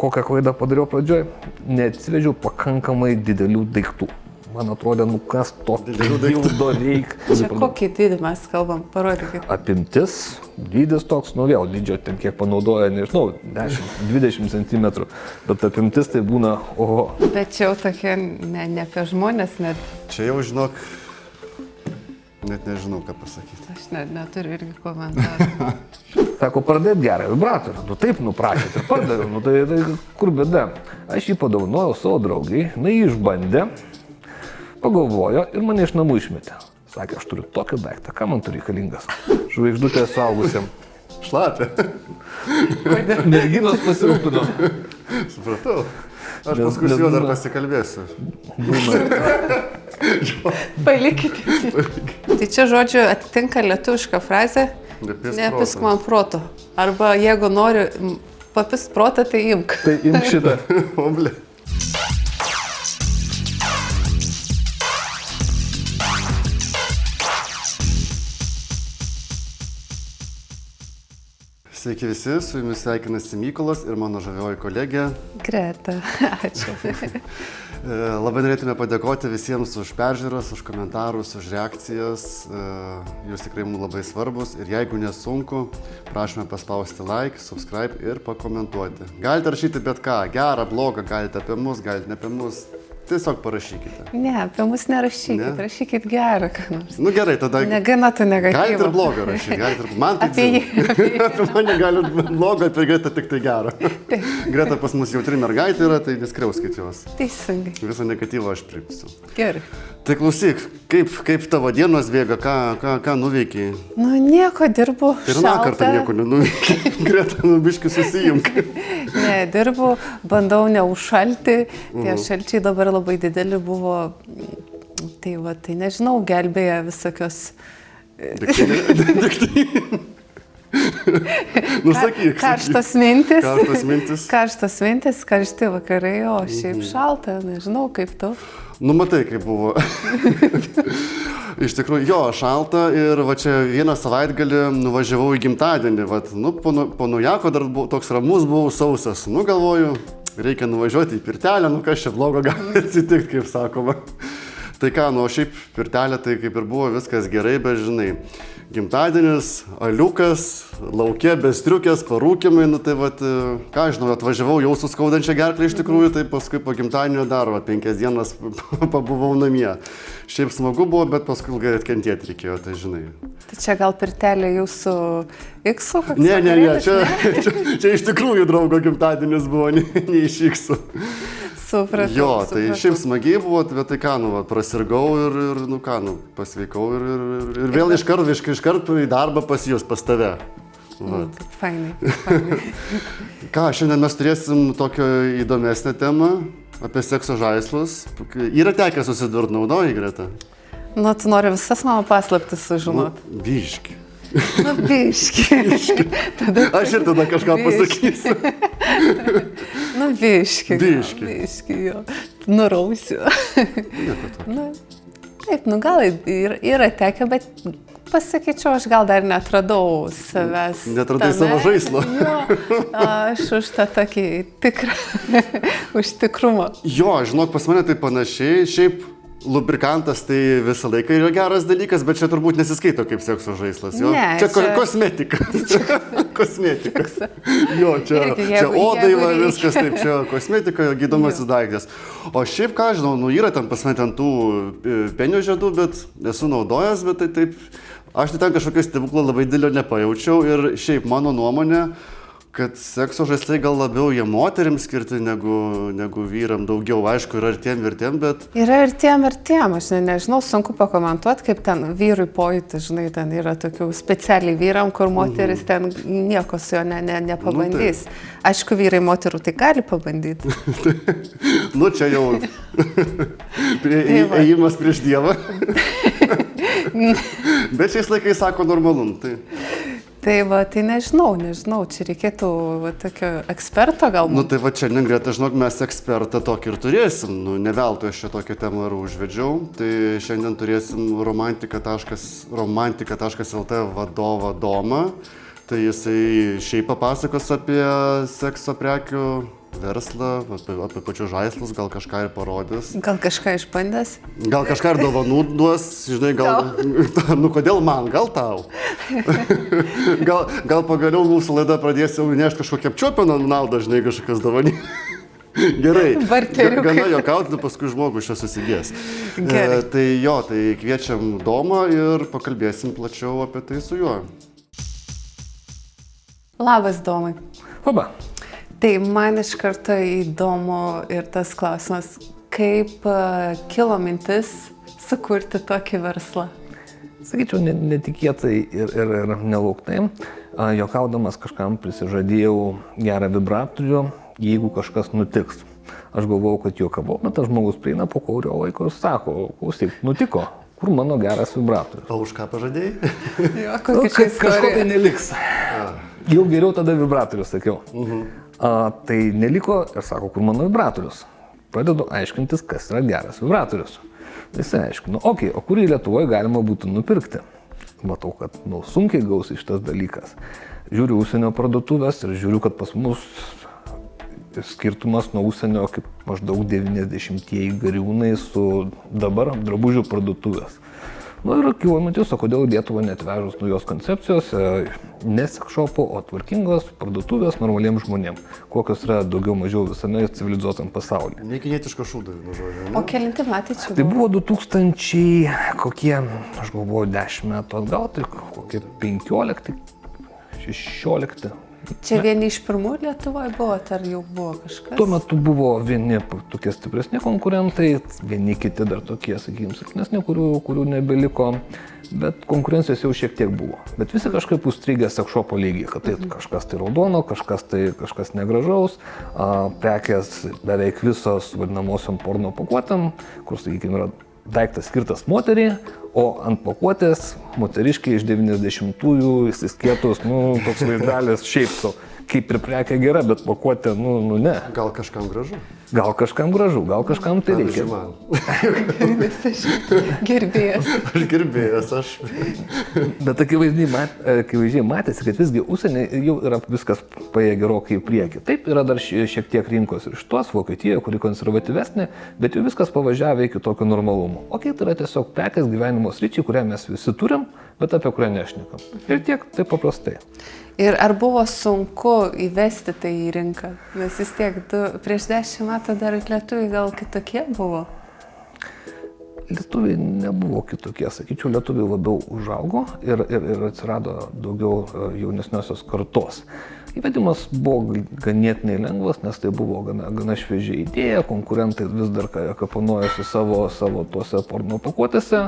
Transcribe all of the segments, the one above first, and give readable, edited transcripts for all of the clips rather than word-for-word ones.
kokią klaidą padariau pradžioj, neatsivežiau pakankamai didelių daiktų. Man atrodė, kas to dildo reikia. Čia kokį dydį mes kalbam, parodykit. Apimtis, dydis toks, vėl dydžio ten kiek panaudoja, nežinau, 10-20 cm, bet apimtis tai būna, oho. Bet čia jau tokie ne apie žmonės, net. Čia jau žinok, net nežinau, ką pasakyti. Aš neturiu irgi komentarų. Sako, pradėt gerą vibratorių. Taip, prašėt ir pardaviau, tai kur bėda. Aš jį padovanojau savo draugai, jį išbandė, pagalvojo ir mane iš namų išmetė. Sakė, aš turiu tokį daiktą, ką man turi reikalingas? Žvaigždutė suaugusiam. Šlapė. Merginos pasirūpino. Supratau. Aš paskui su juo dar pasikalbėsiu. Palikite. Tai čia, žodžiu, atitinka lietuvišką frazę nepisk man proto. Arba jeigu nori papist protą, tai imk. Tai imk šitą. Oblė. Sveiki visi, su jumis sveikinasi Mykolas ir mano žavioji kolegė Greta. Ačiū. Labai norėtume padėkoti visiems už peržiūras, už komentarus, už reakcijas. Jūs tikrai mums labai svarbus ir jeigu nesunku, prašome paspausti like, subscribe ir pakomentuoti. Galite rašyti bet ką, gerą, blogą, galite apie mus, galite ne apie mus. Tiesiog parašykite. Ne, apie mus nerašykite, rašykit gerą, ką nors. Nu gerai, tada... Negana tu negatyvą. Galite ir blogą rašyti, galite ir... Man tai apie mane galite blogą, apie Gretą tik tai gerą. Greta pas mus jautri mergaitė yra, tai neskriauskit jos. Teisingai. Visą negatyvą aš priimsiu. Gerai. Tai klausyk, kaip tavo dienos bėga, ką nuveikiai? Nu, nieko, dirbu šaltą. Ir na kartą nieko nenuveikiai. Greta, biškį susijimk. Ne, dirbu, bandau neužšalti. Tie šalčiai dabar labai dideli buvo. Tai va, tai nežinau, gelbėja visokios... Nusakyk. Karštos mintis. Karštos mintis. Karštos mintis, karšti vakarai, o šiaip šalta, nežinau kaip tu. Nu, matai, kaip buvo. Iš tikrųjų, jo, šalta ir va čia vieną savaitgalį nuvažiavau į gimtadienį. Vat, nu, po naujako dar toks ramus buvau, sausas. Nu, galvoju, reikia nuvažiuoti į pirtelę, nu, kas čia blogo gali atsitikti, kaip sakoma. Tai ką, nu, šiaip pirtelė tai kaip ir buvo viskas gerai, bet žinai, gimtadienis, aliukas, lauke, be striukės, parūkimai, nu tai vat, ką žinau, atvažiavau jau su skaudančia gerklė iš tikrųjų, tai paskui po gimtadienio dar 5 dienas pabuvau namie. Šiaip smagu buvo, bet paskui ilgai atkentėti reikėjo, tai žinai. Tai čia gal pirtelė jūsų X-u? Ne, čia iš tikrųjų draugo gimtadienis buvo, ne iš X-u. Supratau. Jo, tai šiaip smagiai buvo, bet tai ką, nu, prasirgau ir nu ką, nu, pasveikau ir vėl iškart į darbą pas jūs, pas tave. Fainai. Ką, šiandien mes turėsim tokią įdomesnę temą apie sekso žaislus. Yra tekę susidurti, naudoji, Greta? Nu, tu nori visas mano paslaptis sužinot. Nu, biški. Nu, biški. Aš ir tada kažką pasakysiu. Nu, biški. Biški, jo. Nurausiu. Nu, taip, nu gal yra tekę, bet pasakyčiau, aš gal dar netradau savęs. Netradai savo žaislo. Jo, aš už tą tokį tikrą, už tikrumą. Jo, žinok, pas mane tai panašiai, šiaip lubrikantas tai visą laiką yra geras dalykas, bet čia turbūt nesiskaito kaip sekso žaislas, jo? Ne, čia kosmetika. Kosmetika. Jo, čia odai va viskas, taip, čia kosmetika, gydomasis daiktas. O šiaip ką, žinau, nu yra ten pas mane ten tų penio žiedų, bet esu naudojęs, bet tai taip, aš tai ten kažkokio stebuklo labai didelio nepajaučiau ir šiaip mano nuomonė, kad sekso žaislai gal labiau jie moterims skirti negu vyram, daugiau, aišku, yra ir tiem, bet... Yra ir tiem, aš nežinau, sunku pakomentuoti, kaip ten vyrui pojūtis, žinai, ten yra tokių specialiai vyram, kur moteris ten nieko su jo nepabandys. Nu, aišku, vyrai moterų tai gali pabandyti. Nu, čia jau ėjimas prieš Dievą. Bet šiais laikais sako normalu, tai... Tai va, tai nežinau, čia reikėtų va, tokio eksperto galbūt. Nu tai va čia, Greta, žinok, mes ekspertą tokį ir turėsim, nu ne veltui aš čia tokią temą ir užvedžiau, tai šiandien turėsim romantika.lt vadovą Domą, tai jisai šiaip papasakos apie sekso prekių verslą, apie pačius žaislus, gal kažką ir parodys. Gal kažką išbandęs? Gal kažką ir dovanų duos, žinai, gal, nu kodėl man, gal tau. gal pagaliau mūsų laida pradės jau nešti kažkokią apčiuopiamą naudą, žinai, kažkokias dovanys. Gerai, gana juokauti, paskui žmogus čia susigės. Tai jo, tai kviečiam Domą ir pakalbėsim plačiau apie tai su juo. Labas, Domai. Labą. Tai man iš karto įdomu ir tas klausimas, kaip kilo mintis sukurti tokį verslą? Sakyčiau, netikėtai ir nelauktai. Juokaudamas kažkam prisižadėjau gerą vibratorių, jeigu kažkas nutiks. Aš galvojau, kad juokavau, bet tas žmogus prieina po kurio laiko ir sako, klausyk, nutiko, kur mano geras vibratorius. O už ką pažadėjai? Jo, kažko tai neliks. Jau geriau tada vibratorius, sakiau. Tai neliko ir sako, kur mano vibratorius. Pradedu aiškintis, kas yra geras vibratorius. Visi aiškinu, o kurį Lietuvoje galima būtų nupirkti. Matau, kad sunkiai gausi šitas dalykas. Žiūriu užsienio parduotuvės ir žiūriu, kad pas mus skirtumas nuo užsienio kaip maždaug 90-ieji gariūnai su dabar drabužių parduotuvės. Ir kilo mintis, o kodėl Lietuvą neatvežus naujos koncepcijos, ne sekšopo, o tvarkingos parduotuvės normaliems žmonėms, kokios yra daugiau mažiau visame civilizuotam pasaulyje. Nekinietiško šūdo, žodžiu. O kelinti metai čia buvo? Tai buvo 2000, kokie, aš galvoju, 10 metų atgal, tai kokie 15, 16. Čia vieni iš pirmų Lietuvoje buvo, ar jau buvo kažkas? Tuo metu buvo vieni tokie stipresni konkurentai, vieni kiti dar tokie, sakykime, silpnesni, kurių nebeliko, bet konkurencijos jau šiek tiek buvo. Bet visi kažkaip užstrigę sekšopo lygiai, kad tai kažkas tai raudono, kažkas negražaus, prekės beveik visos vadinamosiom porno pakuotėm, kur, sakykime, yra daiktas skirtas moteriai, o ant pakuotės moteriškiai iš 90-ųjų įsiskėtus, toks vaizdelis šiaip kaip ir prekė gera, bet pakuotė, ne. Gal kažkam gražu? Gal kažkam gražu, gal kažkam tai reikia. Gerbėjas. Aš gerbėjas, aš. Bet akivaizdžiai matėsi, kad visgi užsienį jau yra viskas paėję gerokai į priekį. Taip, yra dar šiek tiek rinkos ir šitos, Vokietijoje, kuri konservatyvesnė, bet jau viskas pavažiavė iki tokio normalumo. Tai yra tiesiog prekės gyvenimo sričiai, kurią mes visi turim, bet apie kurią nešnekam. Ir tiek, taip paprastai. Ir ar buvo sunku įvesti tai į rinką? Nes vis tiek prieš 10 metų dar lietuviai gal kitokie buvo? Lietuviai nebuvo kitokie, sakyčiau, lietuviai labiau užaugo ir atsirado daugiau jaunesniosios kartos. Įvedimas buvo ganėtinai lengvas, nes tai buvo gana šviežia idėja, konkurentai vis dar kapanojasi savo tuose porno pakuotėse,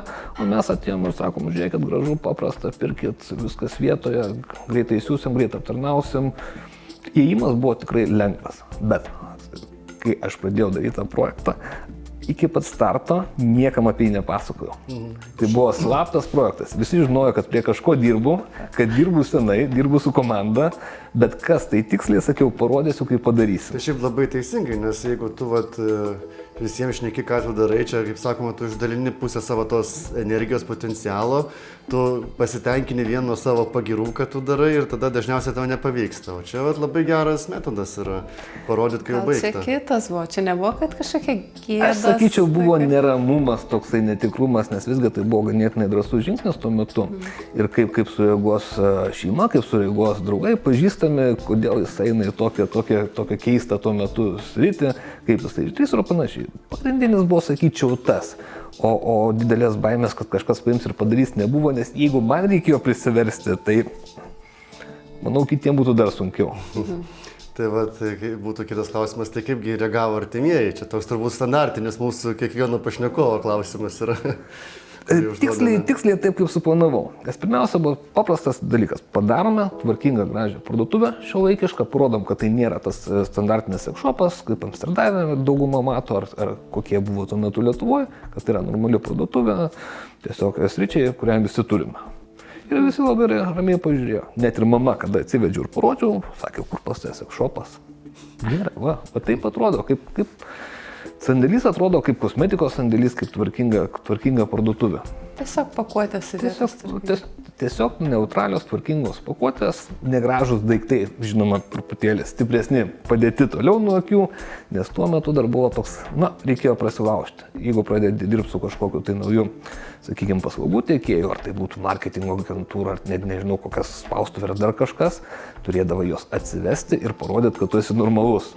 o mes atėjom ir sakom, žiūrėkit, gražu, paprasta, pirkit, viskas vietoje, greitai siūsim, greitai aptarnausim. Įėjimas buvo tikrai lengvas, bet kai aš pradėjau daryti tą projektą, iki pat starto niekam apie jį nepasakojau. Tai buvo slaptas projektas. Visi žinojo, kad prie kažko dirbu, kad dirbu senai, dirbu su komanda, bet kas tai tiksliai, sakiau, parodysiu, kaip padarysiu. Tai šiaip labai teisingai, nes jeigu tu visiems šneki, ką tu darai, čia, kaip sakoma, tu išdalini pusę savo tos energijos potencialo, tu pasitenkini vien nuo savo pagirų, kad tu darai ir tada dažniausiai tau nepavyksta. O čia labai geras metodas yra parodyti, kai jau baigta. Čia kitas buvo, čia nebuvo, kad kažkokia gėda. Aš sakyčiau, buvo neramumas, toksai netikrumas, nes visgi tai buvo ganėtinai drąsus žingsnis tuo metu. Ir kaip sureaguos šeima, kaip sureaguos draugai, pažįstami, kodėl jis eina į tokią keistą tuo metu sritį, kaip jisai išdrįs ir panašiai. Pagrindinis buvo, sakyčiau, tas. O didelės baimės, kad kažkas paims ir padarys, nebuvo, nes jeigu man reikėjo prisiversti, tai manau, kitiems būtų dar sunkiau. Tai būtų kitas klausimas, tai kaipgi reagavo artimieji? Čia toks turbūt standartinis mūsų kiekvieno pašnekovo klausimas yra. Tiksliai taip, kaip suplanavau. Nes pirmiausia buvo paprastas dalykas. Padarome tvarkingą, gražią parduotuvę šiuolaikišką, parodom, kad tai nėra tas standartinis sekšopas, kaip Amsterdame dauguma mato, ar kokie buvo tuo metu Lietuvoje, kad tai yra normali parduotuvė, tiesiog sričiai, kurią visi turime. Ir visi labai ramiai pažiūrėjo. Net ir mama, kada atsivedžiau ir parodžiau, sakė, kur pas tai sekšopas. Nėra, va taip atrodo, kaip sandėlys atrodo kaip kosmetikos sandėlys, kaip tvarkinga parduotuvė. Tiesiog pakuotės įdėtas. Tiesiog neutralios, tvarkingos pakuotės, negražus daiktai, žinoma, truputėlį stipresni, padėti toliau nuo akių, nes tuo metu dar buvo toks, reikėjo prasilaužti. Jeigu pradėti dirbti su kažkokiu tai nauju, sakykime, paslaugų teikėjų, ar tai būtų marketingo agentūra, ar net nežinau, kokias spaustuvė ar dar kažkas, turėdavo jos atsivesti ir parodyti, kad tu esi normalus.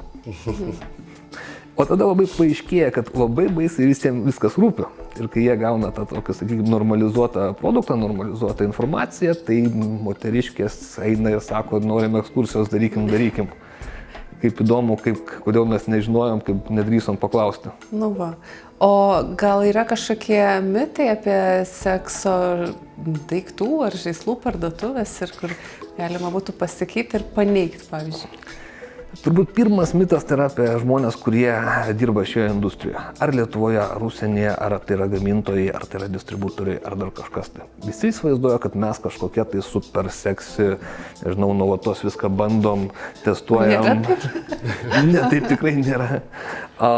O tada labai paaiškėja, kad labai baisiai visiems viskas rūpi. Ir kai jie gauna tą tokį, sakykime, normalizuotą produktą, normalizuotą informaciją, tai moteriškės eina ir sako, norim ekskursijos, darykim. Kaip įdomu, kodėl mes nežinojom, kaip nedrįsom paklausti. Nu va. O gal yra kažkokie mitai apie sekso daiktų ar žaislų parduotuvės ir kur galima būtų pasakyti ir paneigti, pavyzdžiui? Turbūt pirmas mitas tai yra apie žmonės, kurie dirba šioje industrijoje. Ar Lietuvoje, ar užsienyje, ar tai yra gamintojai, ar tai yra distributoriai, ar dar kažkas tai. Visi įsivaizduoja, kad mes kažkokie tai super seksi, nežinau, nuolatos viską bandom, testuojam. Ne, taip tikrai nėra. O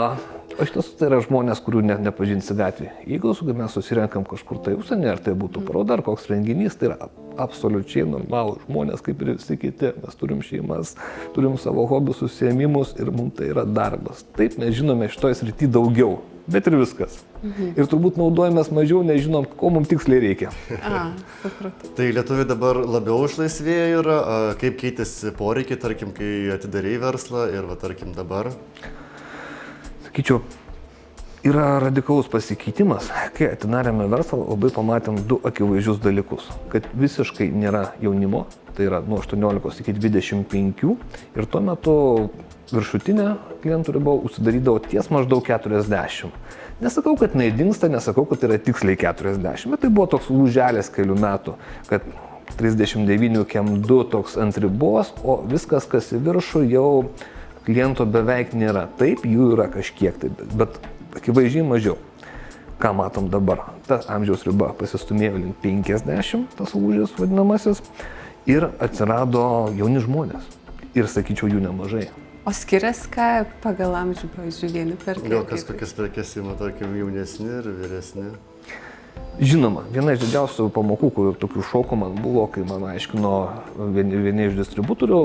iš tiesų tai yra žmonės, kurių nepažinsi gatvėje. Jeigu mes susirenkam kažkur tai užsienyje, ar tai būtų paroda, ar koks renginys, tai yra absoliučiai normalų žmonės, kaip ir visi kiti. Mes turim šeimas, turim savo hobius, užsiėmimus ir mums tai yra darbas. Taip, mes žinome šitoje srityje daugiau, bet ir viskas. Ir turbūt naudojamės mažiau, nežinom, ko mums tiksliai reikia. Supratau. Tai lietuviai dabar labiau išlaisvėję yra, kaip keitėsi poreikiai, tarkim, kai atidarei verslą ir, tarkim, dabar? Sakyčiau, yra radikalus pasikeitimas. Kai atidarėme verslą, labai pamatėm du akivaizdžius dalykus. Kad visiškai nėra jaunimo, tai yra nuo 18 iki 25 ir tuo metu viršutinė klientų riba užsidarydavo ties maždaug 40. Nesakau, kad jinai dingsta, nesakau, kad tai yra tiksliai 40, bet tai buvo toks lūželis kelių metų, kad 39 kem 2 toks ant ribos, o viskas, kas į viršų, jau kliento beveik nėra. Taip, jų yra kažkiek, bet akivaizdžiai mažiau. Ką matom dabar? Ta amžiaus riba pasistumėjo link 50, tas lūžis vadinamasis, ir atsirado jauni žmonės. Ir sakyčiau, jų nemažai. O skiriasi ką pagal amžių, pavyzdžiui, vieni perka? Gal kokias prekes ima, tarkim, jaunesni ir vyresni? Žinoma, viena iš didžiausių pamokų, kurių tokių šokų man buvo, kai man aiškino vieni iš distributorių,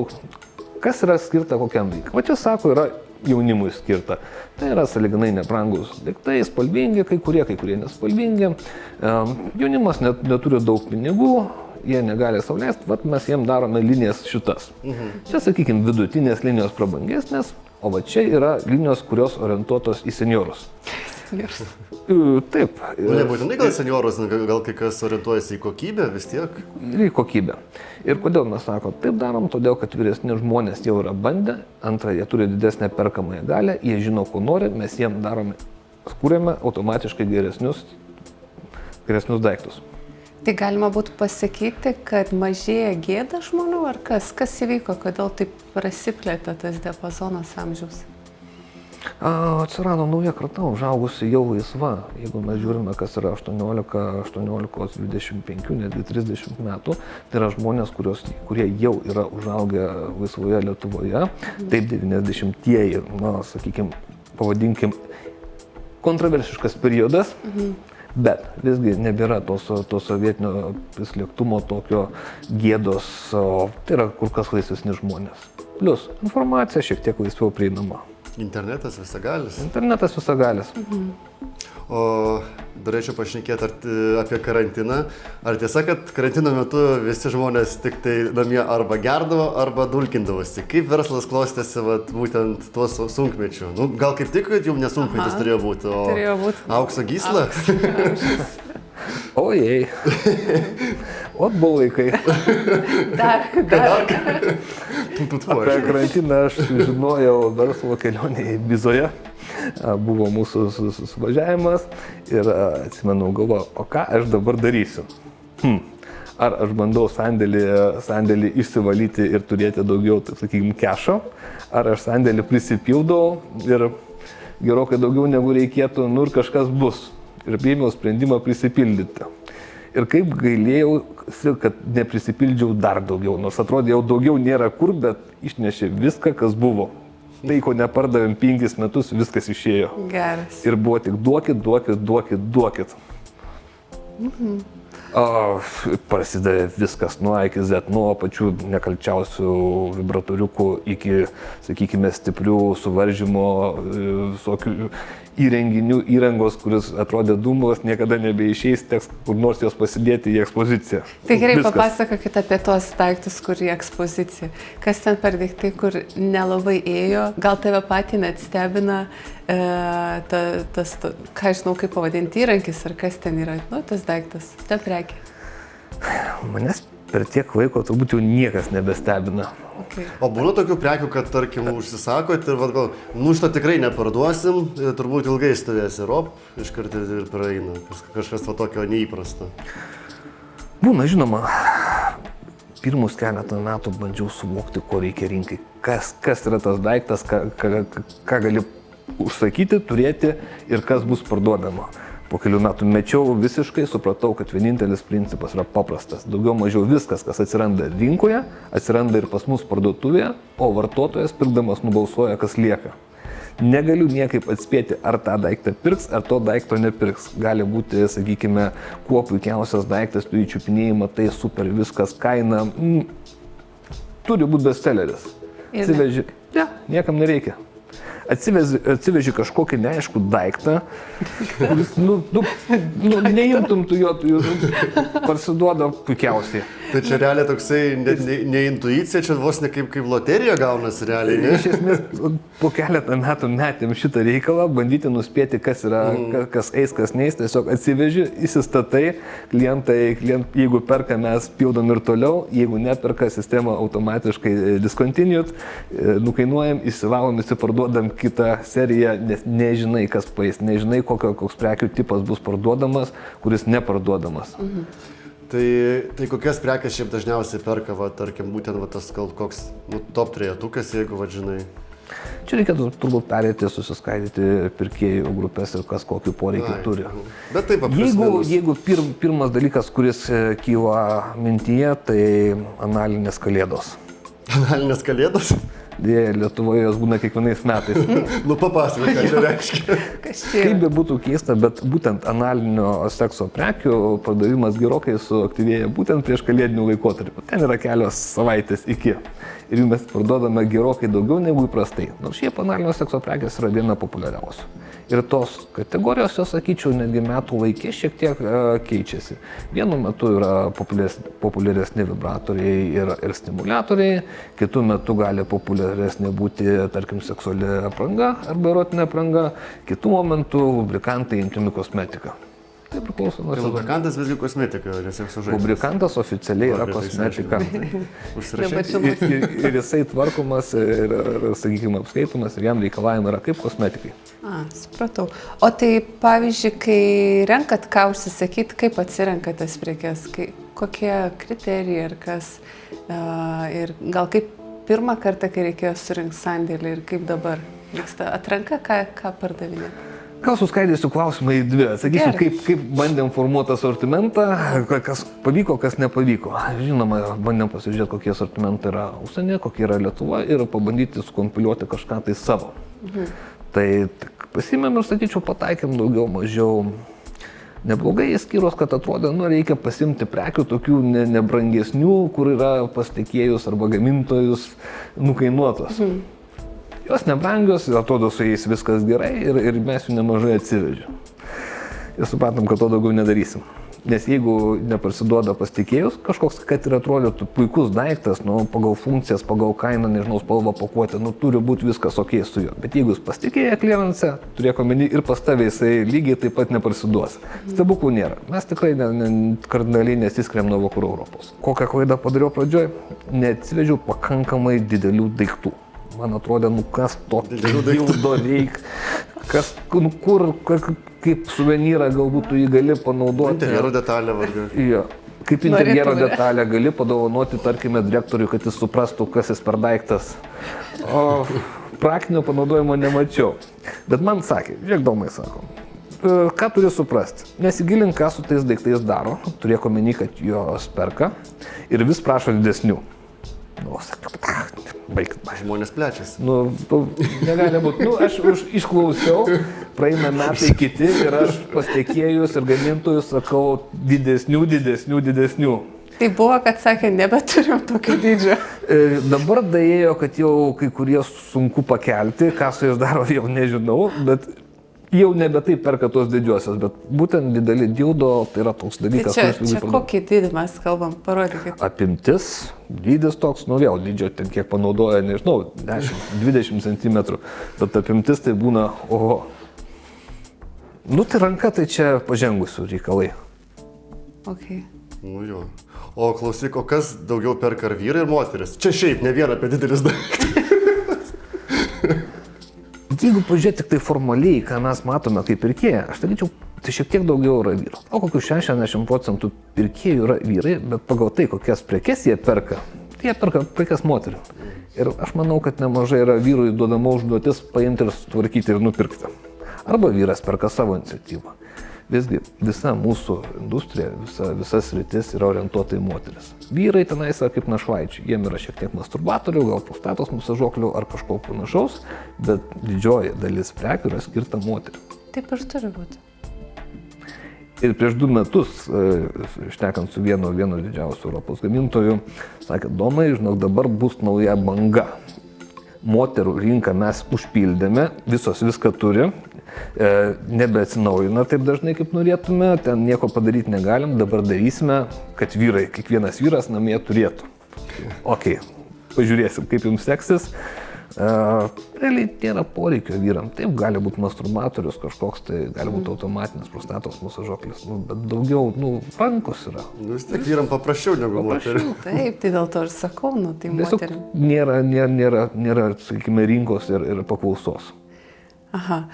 kas yra skirta kokiam veiklai. Va čia sako, yra jaunimui skirta. Tai yra sąlyginai nebrangus daiktai, spalvingi, kai kurie nespalvingi. Jaunimas neturi daug pinigų, jie negali sau leisti, mes jiem darome linijas šitas. Čia, sakykime, vidutinės linijos prabangesnės, o va čia yra linijos, kurios orientuotos į seniorus. Taip. Nebūtinai gal seniorus, gal kai kas orientuojasi į kokybę vis tiek? Ir į kokybę. Ir kodėl mes sakom, taip darom, todėl kad vyresni žmonės jau yra bandę, antra, jie turi didesnę perkamąją galę, jie žino, ko nori, mes jiem darome, skūrėme automatiškai geresnius daiktus. Tai galima būtų pasakyti, kad mažėja gėda žmonių, ar kas? Kas įvyko, kodėl taip prasiplėtė tas diapazonas amžiaus? Atsirado nauja karta, užaugusi jau laisva. Jeigu mes žiūrime, kas yra 18, 25, netgi 30 metų, tai yra žmonės, kurie jau yra užaugę laisvoje Lietuvoje, taip 90-ieji, sakykime, pavadinkim, kontroversiškas periodas, bet visgi nebėra to sovietinio prislėgtumo, tokio gėdos, tai yra kur kas laisvesni žmonės. Plius informacija šiek tiek laisviau prieinama. Internetas visagalis? Internetas visagalis. O norėčiau pašnekėti apie karantiną. Ar tiesa, kad karantino metu visi žmonės tik tai namie arba gerdavo, arba dulkindavosi? Kaip verslas klostėsi būtent tuo sunkmečiu? Gal kaip tik jums nesunkmetis turėjo būti, o aukso gysla? Ojei. O buvo laikai. Dar. Apie karantiną aš žinojau verslo kelionėje Bizoje. Buvo mūsų suvažiavimas ir atsimenu, galvoju, o ką aš dabar darysiu? Ar aš bandau sandėlį išsivalyti ir turėti daugiau, taip sakykime, kešo, ar aš sandėlį prisipildau ir gerokai daugiau negu reikėtų, ir kažkas bus. Ir priėmiau sprendimą prisipildyti. Ir kaip gailėjau, kad neprisipildžiau dar daugiau, nors atrodė jau daugiau nėra kur, bet išnešė viską, kas buvo. Tai, ko nepardavėm 5 metus, viskas išėjo. Geras. Ir buvo tik duokit. Prasideda viskas nuo A iki Z, nuo pačių nekalčiausių vibratoriukų iki, sakykime, stiprių suvaržymo, visokių įrangos, kuris atrodė dumblas, niekada nebeišeis, teks kur nors jos pasidėti į ekspoziciją. Tai gerai, Viskas. papasakokit apie tos daiktus, kur į ekspoziciją. Kas ten per daiktai, kur nelabai ėjo, gal tave patį net stebina, ką žinau, kaip pavadinti, įrankis, ar kas ten yra, nu, tas daiktas, ta prekė. Manęs per tiek laiko turbūt jau niekas nebestebina. Okay. O būna tokių prekių, kad, tarkim, užsisakot ir gal, nu, šitą tikrai neparduosim, turbūt ilgai stovės ir iškart ir praeina. Kažkas va tokio neįprasta. Būna, žinoma, pirmus keletą metų bandžiau suvokti, ko reikia rinkai. Kas yra tas daiktas, ką gali užsakyti, turėti ir kas bus parduodama. Po kelių metų mečiau visiškai, supratau, kad vienintelis principas yra paprastas. Daugiau mažiau viskas, kas atsiranda rinkoje, atsiranda ir pas mus parduotuvėje, o vartotojas pirkdamas nubalsuoja, kas lieka. Negaliu niekaip atspėti, ar tą daiktą pirks, ar to daikto nepirks. Gali būti, sakykime, kuo puikiausias daiktas, tu įčiupinėjai, matai, super, viskas, kaina. Turi būti bestselleris. Atsiveži, niekam nereikia. Atsiveži kažkokį neaiškų daiktą, kuris, neimtum tu jo, parsiduoda puikiausiai. Tai čia realiai toksai ne intuicija, čia vos ne kaip loterija gaunasi realiai, ne? Iš esmės, po keletą metų metėm šitą reikalą, bandyti nuspėti, kas yra, kas eis, kas neis, tiesiog atsiveži, įsistatai, klientai, jeigu perka, mes pildom ir toliau, jeigu neperka, sistema automatiškai discontinued, nukainuojam, įsivalom, įsiparduodam kitą seriją, nes nežinai, kas paeis, nežinai, koks prekių tipas bus parduodamas, kuris neparduodamas. Tai kokias prekes šiaip dažniausiai perka, tarkim, būtent tas koks top trejetukas, jeigu žinai? Čia reikėtų turbūt perėti, susiskaidyti pirkėjų grupės ir kas kokį poreikį turi. Bet taip, jeigu pirmas dalykas, kuris kyla mintyje, tai analinės kalėdos. Analinės kalėdos? Lietuvoje jos būna kiekvienais metais. Papasakok, ką čia reiškia. Kaip be būtų keista, bet būtent analinio sekso prekių pardavimas gerokai suaktyvėja būtent prieš kalėdinių laikotarpį. Ten yra kelios savaitės iki. Ir jų mes parduodame gerokai daugiau negu įprastai. Nors šiaip analinio sekso prekės yra viena populiariausių. Ir tos kategorijos, jos sakyčiau, netgi metų laikė šiek tiek keičiasi. Vienu metu yra populiaresni vibratoriai ir stimuliatoriai, kitu metu gali populiaresnė būti, tarkim, seksuali apranga arba erotinė apranga, kitu momentu lubrikantai, intymi kosmetika. Tai priklauso nuo sezono. Lubrikantas visgi kosmetika, nes sekso žaislas. Lubrikantas oficialiai yra kosmetika. Ir jisai tvarkomas ir, sakykime, apskaitomas ir jam reikalavimai yra kaip kosmetikai. Supratau. O tai, pavyzdžiui, kai renkat, ką užsisakyti, kaip atsirenkat tas prekes, kokie kriterijai ir kas, ir gal kaip pirmą kartą, kai reikėjo surinkti sandėlį ir kaip dabar vyksta atranka, ką pardavinė? Gal suskaidysiu klausimą į dvi. Atsakysiu, kaip bandėm formuoti asortimentą, kas pavyko, kas nepavyko. Žinoma, bandėm pasižiūrėti, kokie asortimentai yra užsienyje, kokie yra Lietuva ir pabandyti sukompiliuoti kažką tai savo. Tai pasimėm ir, sakyčiau, pataikėm daugiau, mažiau neblogai, įskyrus, kad atrodė, reikia pasimti prekių tokių nebrangesnių, kur yra pas tiekėjus arba gamintojus nukainuotos. Jos nebrangios, atrodo su jais viskas gerai ir mes jų nemažai atsivežėm. Ir supratom, kad to daugiau nedarysim. Nes jeigu neparsiduoda pas tiekėjus, kažkoks, kad ir atrodytų puikus daiktas, pagal funkcijas, pagal kainą, nežinau, spalvą, pakuotę, turi būti viskas ok su juo. Bet jeigu jis pas tiekėją klierance, turėk omeny ir pas tavę jisai lygiai taip pat neparsiduos. Stebuklų nėra. Mes tikrai kardinaliai nesiskiriam nuo vakarų Europos. Kokią klaidą padariau pradžioj? Neatsivežiau pakankamai didelių daiktų. Man atrodė, kas to dildo reikia, kur, kaip suvenyrą galbūt tu jį gali panaudoti. Interjero detalė vargu. Jo, kaip interjero detalę gali padovanoti, tarkime, direktoriui, kad jis suprastų, kas jis per daiktas. O praktinio panaudojimo nemačiau. Bet man sakė, žiūrėk, Domai, sako, ką turi suprasti? Nesigilink, ką su tais daiktais daro, turėk omeny, kad jos perka ir vis prašo didesnių. baigti. Žmonės plečiasi. Nu, negali būti. Nu, aš išklausiau, praeina metai kiti ir aš pas tiekėjus ir gamintojus sakau didesnių. Tai buvo, kad sakė, nebeturim tokio dydžio. Dabar daėjo, kad jau kai kurie sunku pakelti, ką su jais daro, jau nežinau, bet jau nebe taip perka tos didžiosios, bet būtent didelį dildo, tai yra toks dalykas. Tai čia kokį dydį mes kalbam, parodykit. Apimtis, dydis toks, nu vėl, dydžio ten kiek panaudoja, nežinau, 10-20 cm, bet apimtis tai būna, oho. Nu tai ranka, tai čia pažengusių reikalai. Okay. Nu jo. O klausyk, o kas daugiau perka, ar vyrai ir moteris? Čia šiaip ne viena apie didelis daiktas. Jeigu pažiūrėti tik tai formaliai, ką mes matome kaip pirkėją, aš sakyčiau, tai šiek tiek daugiau yra vyrų. O kokius 60% pirkėjų yra vyrai, bet pagal tai, kokias prekes jie perka, tai jie perka prekes moterių. Ir aš manau, kad nemažai yra vyrui duodama užduotis paimti ir sutvarkyti ir nupirkti. Arba vyras perka savo iniciatyvą. Visgi visa mūsų industrija, visas sritis yra orientuota į moteris. Vyrai tenais yra kaip našlaičiai, jiem yra šiek tiek masturbatorių, gal prostatos masažuoklių ar kažko panašaus, bet didžioji dalis prekių yra skirta moteriai. Taip ir turi būti. Ir prieš 2 metus, šnekant su vienu didžiausių Europos gamintojų, sakė, Domai, žinok, dabar bus nauja banga. Moterų rinką mes užpildėme, visos viską turi, nebeatsinaujina taip dažnai, kaip norėtume, ten nieko padaryti negalim, dabar darysime, kad vyrai, kiekvienas vyras namie turėtų. Ok, pažiūrėsim, kaip jums seksis. Realiai nėra poreikio vyram, taip gali būti masturbatorius kažkoks, tai gali būti automatinis prostatos masažuoklis, bet daugiau, rankos yra. Nu vis tiek vyram paprasčiau negu moteriai. Taip, tai dėl to ir sakau, tai moterim. Nėra, sakykime, rinkos ir paklausos. Aha.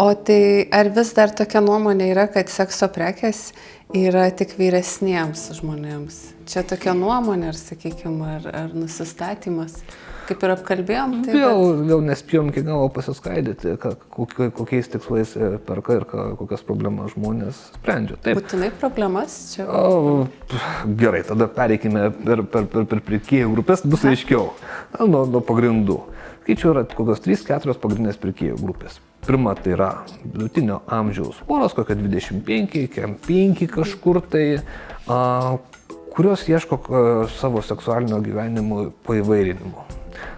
O tai ar vis dar tokia nuomonė yra, kad sekso prekės yra tik vyresniems žmonėms? Čia tokia nuomonė, ar, sakykime, ar nusistatymas? Kaip ir apkalbėjom? Tai vėl nespėjom iki galo pasiskaidyti, kokiais tikslais perka ir kokias problemas žmonės sprendžia. Taip. Būtinai problemas čia? Gerai, tada pereikime per pirkėjų grupės, bus aiškiau. Nuo pagrindų. Skaičiu yra kokios 3-4 pagrindinės pirkėjų grupės. Pirma, tai yra vidutinio amžiaus poros, kokia 25, 5 kažkur tai, kurios ieško savo seksualinio gyvenimo paįvairinimo.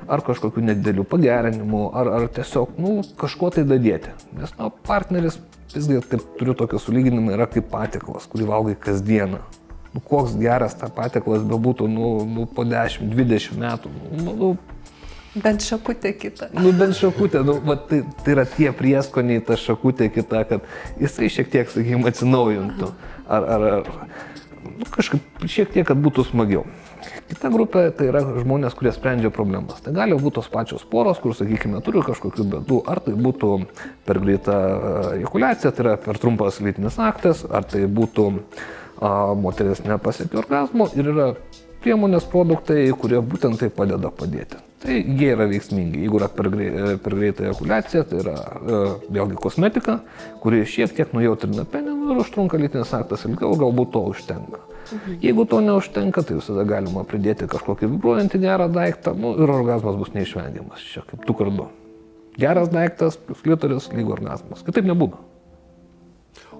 Ar kažkokių nedidelių pagerinimų, ar tiesiog, kažko tai dadėti. Nes, partneris, visgi, taip turiu tokį sulyginimą, yra kaip patiekalas, kurį valgai kasdieną. Koks geras ta patiekalas bebūtų, po 10-20 metų, bent šakutė kita. Bent šakutė, tai yra tie prieskoniai, ta šakutė kita, kad jisai šiek tiek, sakykime, atsinaujintų. Ar kažkaip šiek tiek, kad būtų smagiau. Kita grupė tai yra žmonės, kurie sprendžia problemas. Tai gali būti tos pačios poros, kur, sakykime, turi kažkokių bėdų. Ar tai būtų per greita ejakuliacija, tai yra per trumpas lytinis aktas, ar tai būtų moteris nepasiekia orgazmo ir yra priemonės produktai, kurie būtent tai padeda padėti. Tai jie yra veiksmingi. Jeigu yra per greitą ejakuliaciją, tai yra vėlgi kosmetika, kuri šiek tiek nujautrina penis ir užtrunka lytinis aktas ilgiau, galbūt to užtenka. Jeigu to neužtenka, tai visada galima pridėti kažkokį vibruojantį gerą daiktą, ir orgazmas bus neišvengiamas. Čia kaip tų kardu. Geras daiktas plus klitoris lygu orgazmas. Kitaip nebūna.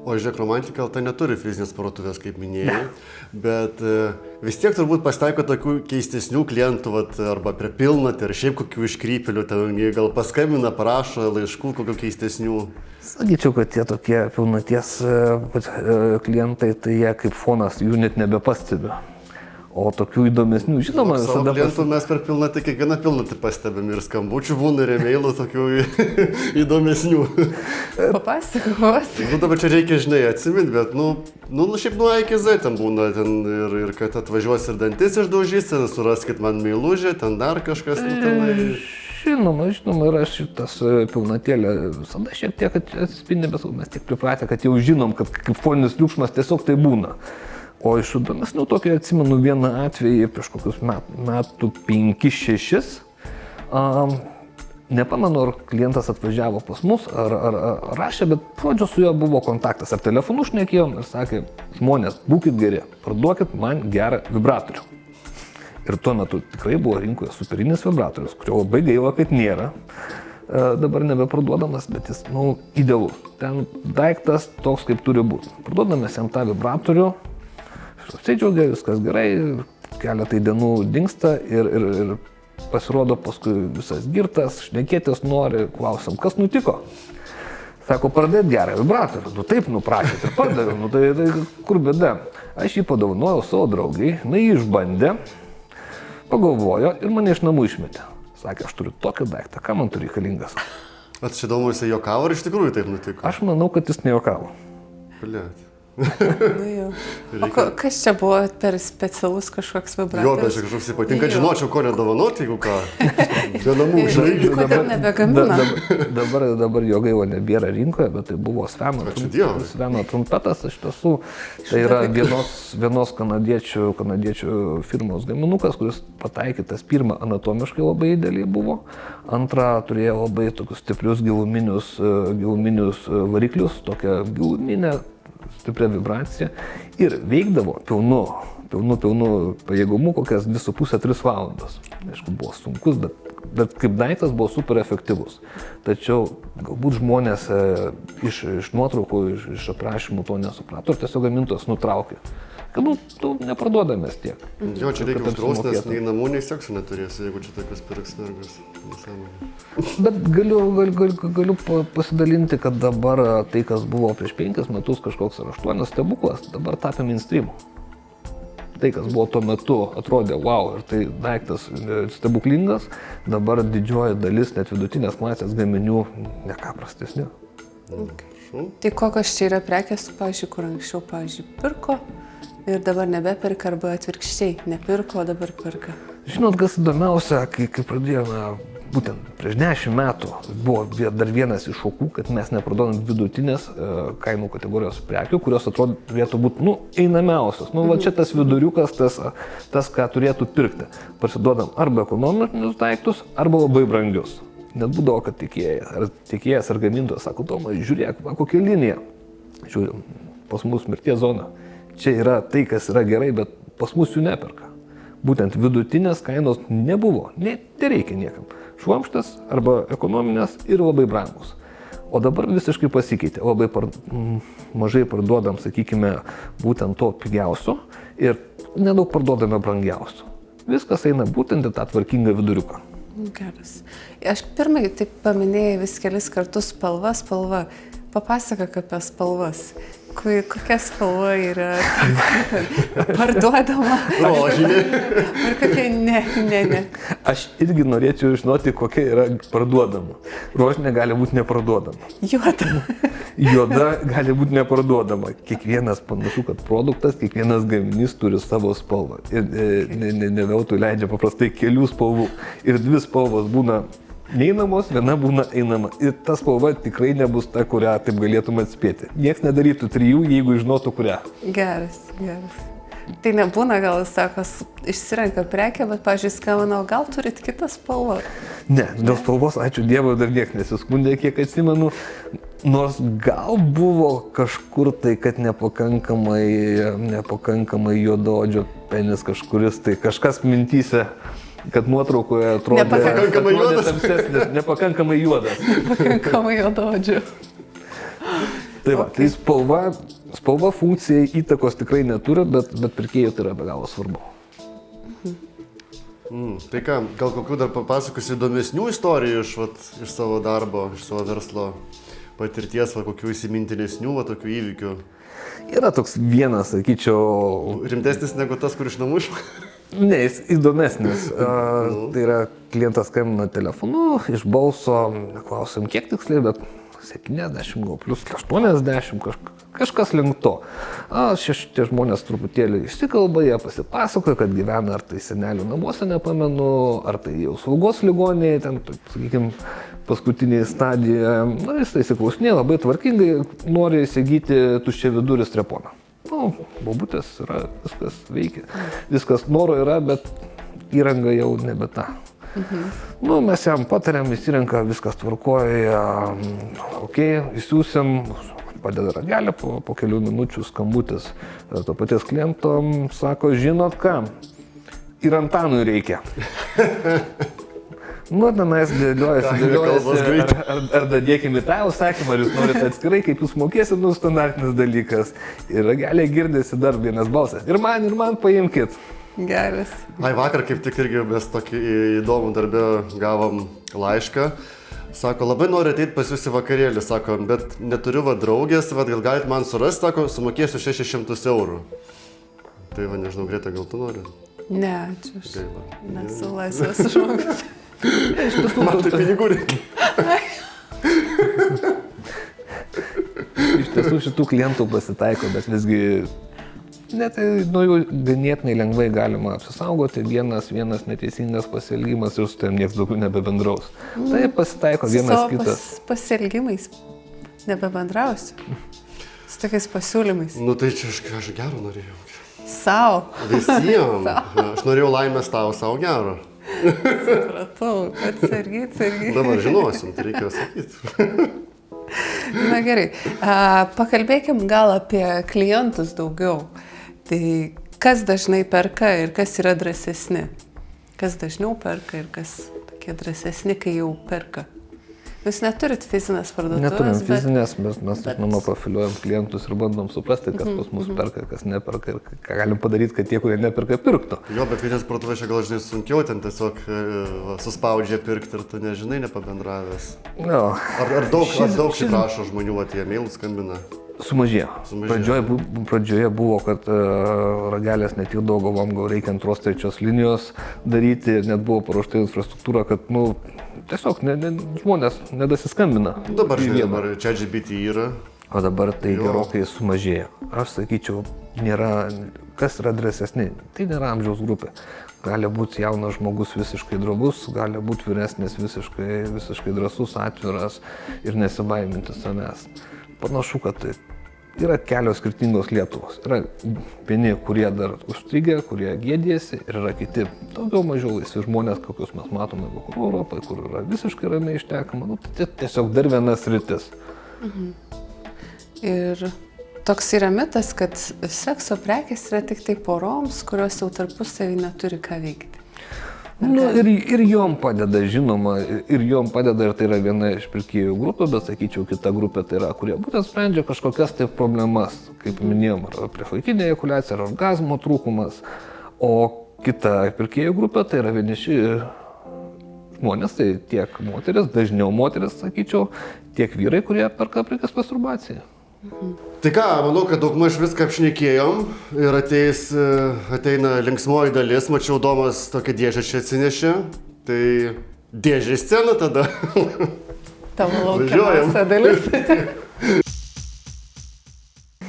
O žiūrėk, romantika tai neturi fizinės parduotuvės, kaip minėjai, bet vis tiek turbūt pasitaiko tokių keistesnių klientų, arba prie pilnatį, ar šiaip kokių iškrypėlių, gal paskambina, parašo laiškų, kokių keistesnių. Sakyčiau, kad tie tokie pilnaties klientai, tai jie kaip fonas, jų net nebepastebi. O tokių įdomesnių, žinoma, visada... Savo klientų mes per pilnatį, kiekvieną pilnatį pastebim ir skambučių būna, ir emailų tokių įdomesnių. Papasakos. Dabar čia reikia, atsimint, bet, šiaip nuo A iki Z ten būna, ir kad atvažiuos ir dantis išdaužys, ten suraskit man meilužę, ten dar kažkas, Žinoma, ir aš šitas pilnatėlė visada šiek tiek atsispindi, bet mes tiek pripratę, kad jau žinom, kad kaip foninis triukšmas tiesiog tai būna. O iš įdomesnių tokio atsimenu vieną atvejį prieš kokius metų 5-6. Nepamenu, ar klientas atvažiavo pas mus, ar rašė, bet žodžiu su juo buvo kontaktas. Ar telefonu šnekėjom ir sakė, žmonės, būkit geri, parduokit man gerą vibratorių. Ir tuo metu tikrai buvo rinkoje superinis vibratorius, kurio labai gaila, kad nėra. Dabar nebeparduodamas, bet jis, idealus. Ten daiktas toks, kaip turi būti. Parduodamas jam tą vibratorių, apsidžiaugia, viskas gerai, keletai dienų dingsta ir pasirodo paskui visas girtas, šnekėtis nori, klausim, kas nutiko. Sako, pardėt gerą vibratorių, taip prašėt ir pardaviau, tai kur bėda. Aš jį padovanojau savo draugai, jį išbandė, pagalvojo ir mane iš namų išmetė. Sakė, aš turiu tokį daiktą, ką man turi reikalingas. Čia įdomu, jisai juokavo ar iš tikrųjų taip nutiko? Aš manau, kad jis nejuokavo. Bliat. Kas čia buvo per specialus kažkoks vibratorius? Jo, bet čia kažkoks ypatingas, kad žinočiau, ko nedovanoti, jeigu ką. Be namų žaidžiu. Kodėl nebegamina? Dabar jo gaila nebėra rinkoje, bet tai buvo Sveno trumpetas, iš tiesų. Tai yra vienos kanadiečių firmos gaminukas, kuris pataikytas pirmą anatomiškai labai idealiai buvo. Antra turėjo labai tokius stiprius giluminius variklius, tokią giluminę stiprią vibraciją ir veikdavo pilnu pajėgumu kokias 2,5-3 valandas. Aišku, buvo sunkus, bet kaip daiktas buvo super efektyvus. Tačiau galbūt žmonės iš nuotraukų, iš aprašymų to nesuprato ir tiesiog gamintojas nutraukė. Kad tu neparduodamės tiek. Jo, čia reikia uždrausti, nes nei namų, nei sekso neturėsi, jeigu čia tokius pirks mergas. Bet galiu pasidalinti, kad dabar tai, kas buvo prieš 5 metus kažkoks ar 8 stebuklas, dabar tapė mainstreamu. Tai, kas buvo tuo metu, atrodė wow, ir tai daiktas stebuklingas, dabar didžioji dalis net vidutinės klasės gaminių ne ką prastesni. Tai kokios čia yra prekės, pavyzdžiui, kur anksčiau, pirko ir dabar nebeperka arba atvirkščiai, nepirko, o dabar perka? Žinot, kas įdomiausia, kai pradėjome būtent prieš 10 metų, buvo dar vienas iš šokų, kad mes neparduodam vidutinės kainų kategorijos prekių, kurios turėtų būti, einamiausios. Va čia tas viduriukas, tas, ką turėtų pirkti. Parsiduodam arba ekonominius daiktus, arba labai brangius. Net būdavo, kad tiekėjas ar gamintojas sako, Tomai, žiūrėk, kokia linija. Žiūrėk, pas mus mirties zona. Čia yra tai, kas yra gerai, bet pas mus jų neperka. Būtent vidutinės kainos nebuvo, nereikia niekam. Švamštas arba ekonominės ir labai brangus. O dabar visiškai pasikeitė, labai mažai parduodam, sakykime, būtent to pigiausio ir nedaug parduodame brangiausio. Viskas eina būtent į tą tvarkingą viduriuką. Geras. Aš pirmai taip paminėjau vis kelis kartus spalva. Papasakok apie spalvas. Kokia spalva yra parduodama? Rožinė. Ir kokia ne. Aš irgi norėčiau žinoti, kokia yra parduodama. Rožinė gali būti neparduodama. Juoda gali būti neparduodama. Kiekvienas panašu, kad produktas, kiekvienas gaminys turi savo spalvą. Ir ne veltui leidžia paprastai kelių spalvų. Ir 2 spalvos būna neeinamos, viena būna einama. Ir ta spalva tikrai nebus ta, kurią taip galėtum atspėti. Niekas nedarytų 3, jeigu žinotų kurią. Geras. Tai nebūna, gal sako, išsirenka prekę, bet, pavyzdžiui, skambina, gal turit kitą spalvą? Ne, dėl spalvos, ačiū Dievui, dar niekas nesiskundė, kiek atsimenu. Nors gal buvo kažkur tai, kad nepakankamai juodaodžio penis kažkuris, tai kažkas mintyse, kad nuotraukoje atrodė tamsesnis, nepakankamai juodas. Nepakankamai juodaodžio. Tai va, tai spalva funkcijai įtakos tikrai neturi, bet pirkėjui tai yra be galo svarbu. Tai ką, gal kokių dar papasakosi įdomesnių istorijų iš savo darbo, iš savo verslo patirties, kokių įsimintinesnių, tokių įvykių? Yra toks vienas, sakyčiau... Rimtesnis negu tas, kur iš namų išmokė? Ne, jis įdomesnis. Tai yra klientas skambina telefonu, iš balso, neklausim kiek tiksliai, bet 70 gal plus 80, kažkas link to. Šitie žmonės truputėlį išsikalba, jie pasipasakoja, kad gyvena ar tai senelių namuose, nepamenu, ar tai jau slaugos ligoninėje, ten, sakykime, paskutinėje stadijoje. Jis tai įsiklausinėja labai tvarkingai, nori įsigyti tuščiavidurį streponą. Bobutės yra, viskas veikia, viskas noro yra, bet įranga jau nebe ta. Mes jam patariam, įsirenka, viskas tvarkoja, įsiūsim, padeda ragelį, po kelių minučių skambutis to paties kliento, sako, žinot ką, ir Antanui reikia. Nu, tenais kalbos dėliojasi, greit. ar dadėkime tą užsakymą, ar jūs norite atskirai, kaip jūs mokėsit, nu, standartinis dalykas. Ir rageliai girdėsi dar vienas balsas. Ir man paimkit. Geras. Ai, vakar kaip tik irgi mes tokį įdomų darbę gavom laišką. Sako, labai noriu ateiti pas jūs į vakarėlį, sako, bet neturiu va draugės, va gal galite man surasti, sako, sumokėsiu 600 eurų. Tai va, nežinau, Greta, gal tu nori? Ne, ačiū. Aš Gaila. nesu laisvas žmogus. Man tai pinigų reikia. Iš tiesų šitų klientų pasitaiko, bet visgi net nuo jų ganėtinai lengvai galima apsisaugoti. Vienas neteisingas pasielgimas ir su tavim niekas daugiau nebebendraus. Tai pasitaiko vienas kitas. Pasielgimais nebebendrausiu. Su tokiais pasiūlymais. Nu tai čia aš gero norėjau. Sau. Visiems. Aš norėjau laimės tau, savo gero. Supratau, atsargiai. Dabar žinosim, tai reikia sakyti. Na gerai, pakalbėkim gal apie klientus daugiau. Tai kas dažnai perka ir kas yra drąsesni? Kas dažniau perka ir kas tokie drąsesni, kai jau perka? Jūs neturit fizinės parduotuvės? Neturim fizinės, mes žinoma profiliuojam klientus ir bandom suprasti, kas pas mus perka, kas neperka ir ką galim padaryti, kad tie, kurie neperka, pirktų. Jo, bet fizinės parduotuvės čia gal žinai sunkiau, ten tiesiog suspaudžia pirkti ir tu nežinai nepabendravęs. No. Ar daug šį prašo žmonių, atėjo mailų skambina? Sumažėjo. Pradžioje buvo, kad ragelės netikdavo, galvom, gal reikia antros, trečios linijos daryti ir net buvo paruošta infrastruktūra, kad, nu, tiesiog žmonės nedasiskambina. Dabar, žinai, dabar čia GPT yra. O dabar tai gerokai sumažėjo. Aš sakyčiau, kas yra drąsesni, tai nėra amžiaus grupė. Gali būti jaunas žmogus visiškai drovus, gali būti vyresnis visiškai drąsus, atviras ir nesibaiminti savęs. Panašu, kad tai yra kelios skirtingos Lietuvos. Yra vieni, kurie dar užstrigę, kurie gėdėsi ir yra kiti daugiau mažiau laisvi žmonės, kokius mes matome vakarų Europoje, kur yra visiškai ramiai ištekama. Nu, tai tiesiog dar vienas sritis. Ir toks yra mitas, kad sekso prekės yra tik tai poroms, kurios jau tarpusavį neturi ką veikti. Nu, ir jom padeda, žinoma, ir tai yra viena iš pirkėjų grupių, bet sakyčiau, kita grupė tai yra, kurie būtent sprendžia kažkokias tai problemas, kaip minėjom, ar priešlaikinė ejakuliacija, ar orgazmo trūkumas, o kita pirkėjų grupė tai yra vieniši žmonės, tai tiek moteris, dažniau moteris, sakyčiau, tiek vyrai, kurie perka prekes masturbacijai. Tai ką, manau, kad daugmaž viską apšnekėjom ir ateina linksmoji dalis, mačiau, Domas tokią dėžę čia atsinešė, tai dėžė scena tada. Tavo laukiamiausia dalis.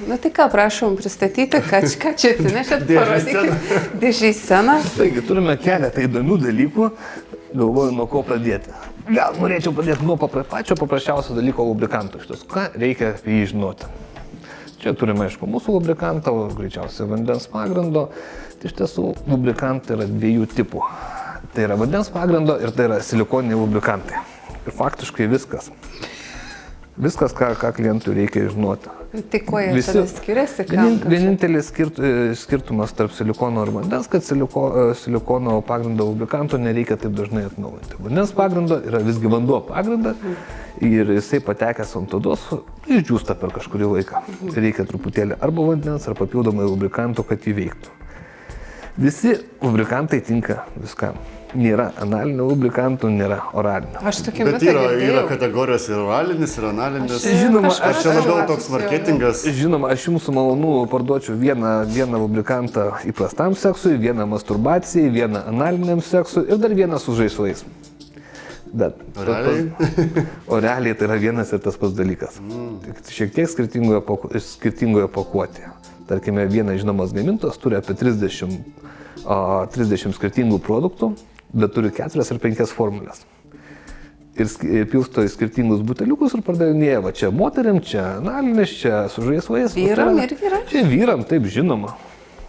Na tai ką, prašom pristatyti, ką čia atsinešėt, parodykit dėžę sceną. Taigi, turime keletą įdomių dalykų, galvoju, nuo ko pradėti. Gal norėčiau pradėti nuo pačio paprasčiausio dalyko lubrikanto. Šitas, ką reikia apie jį žinoti. Čia turime, aišku, mūsų lubrikantą, greičiausiai vandens pagrindo. Tai iš tiesų, lubrikantai yra dviejų tipų. Tai yra vandens pagrindo ir tai yra silikoniniai lubrikantai. Ir faktiškai viskas. Viskas, ką klientui reikia žinoti. Tai kuo jie tada skiriasi? Vienintelis skirtumas tarp silikono ir vandens, kad silikono pagrindo lubrikanto nereikia taip dažnai atnaujinti. Vandens pagrindo yra visgi vanduo pagrindas ir jisai patekęs ant odos išdžiūsta per kažkurį laiką. Reikia truputėlį arba vandens, ar papildomai lubrikanto, kad jį veiktų. Visi lubrikantai tinka viskam. Nėra analinių lubrikantų, nėra oralinių. Aš tokia Bet yra kategorijos ir oralinis, ir analinis. Žinoma, aš čia labiau toks marketingas. Žinoma, aš jums su malonu parduočiau vieną lubrikantą įprastam seksui, vieną masturbacijai, vieną analiniam seksui ir dar vieną su žaislais. Bet oraliai tai yra vienas ir tas pats dalykas. Šiek tiek skirtingoje pakuotėje. Tarkime, vienas žinomas gamintojas turi apie 30 skirtingų produktų, bet turi 4 ar 5 formulės. Ir pilsto į skirtingus buteliukus ir pardavinėja, va čia moteriam, čia analinis, čia su žaislais. Vyram irgi yra? Čia vyram, taip žinoma.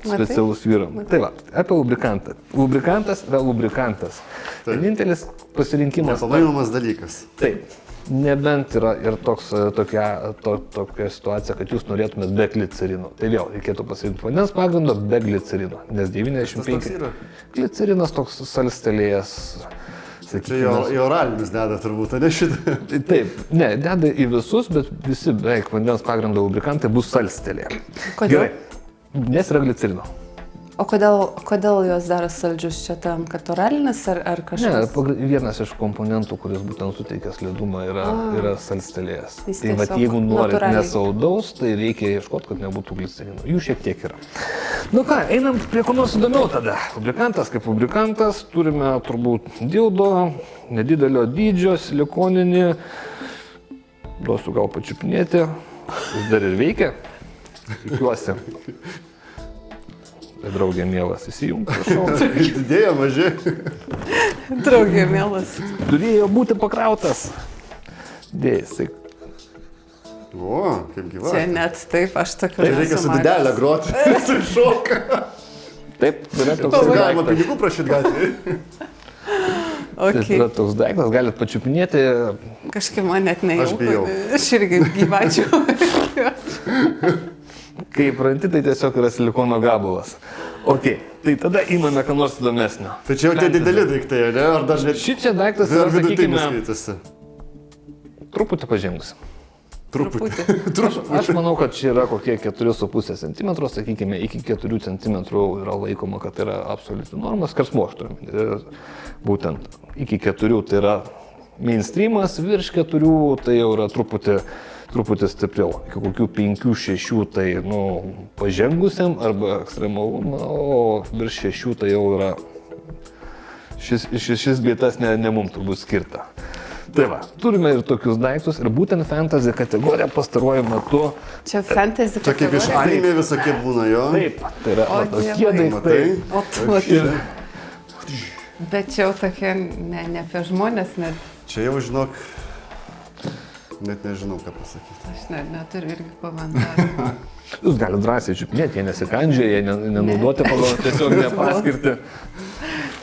Specialus vyram. Tai va, apie lubrikantą. Lubrikantas yra lubrikantas. Vienintelis pasirinkimas. Nepamainomas dalykas. Taip. Nebent yra ir tokia situacija, kad jūs norėtumėt be glicerino. Tai vėl reikėtų pasirinkti vandens pagrindo be glicerino, nes 95 yra? glicerinas toks salstelėjęs. Čia į oralinius deda turbūt, ne šitą. Taip, ne, deda į visus, bet visi beveik vandens pagrindo lubrikantai bus salstelėje. Kodėl? Gerai, nes yra glicerino. O kodėl jos daro saldžius čia tam, kad oralinis ar Ne, kažkas? vienas iš komponentų, kuris būtent suteikia slidumą, yra salstelėjas. Jis Tai vat, tiesiog jeigu norit natūraliai. nesaldaus, tai reikia ieškoti, kad nebūtų glicerino. Jų šiek tiek yra. Nu ką, einam prie ko nors įdomiau tada. Lubrikantas kaip lubrikantas, turime turbūt dildo, nedidelio dydžio, silikoninį. Duosiu gal pačiupinėti. Jis dar ir veikia. Tikiuosi. Draugė mielas, įsijunk, prašau. Didėja maži. Draugė, mielas. Turėjo būti pakrautas. Dėsi. O, kaip gyva. Čia net taip, aš tokiu Tai reikia su didelė groti. Su šoka. Taip, yra toks Tai galima daiktas. pinigų prašyti gatvėje. Tai Okay. yra toks daiktas, galit pačiupinėti. Kažkaip man net nejauku. Aš bijau. Aš irgi gyvačiau. Kai pranti, tai tiesiog yra silikono gabalas. Ok, tai tada įmame ką nors įdomesnio. Tai čia jau tie dideli daiktai, ne? Ar dar net Šičia daiktas yra, vidutinis sakykime, skaitosi? truputį pažengus. Truputį. Aš manau, kad čia yra kokie 4,5 cm, sakykime, iki 4 cm yra laikoma, kad yra absoliuti norma, skersmuo aš turiu. Būtent iki 4 tai yra mainstreamas, virš 4 tai jau yra truputį stipriau. Iki kokių 5-6 tai pažengusiam arba ekstremalum, o virš 6 tai jau yra šis bėtas ne mums turbūt skirta. Tai va, turime ir tokius daiktus ir būtent fantasy kategorija pastaruoju metu. Čia fantasy. Čia kaip iš anime visokie būna, jo. Taip, tai yra O, tokie dievai. daiktai. O tu matai. Bet čia jau tokie ne apie žmonės, net. Čia jau žinok, net nežinau ką pasakyti. Aš neturiu irgi komentarų. Jūs galite drąsiai čiupinėti, jie nesikandžia, jie nenaudoti pagal tiesiog nepaskirti.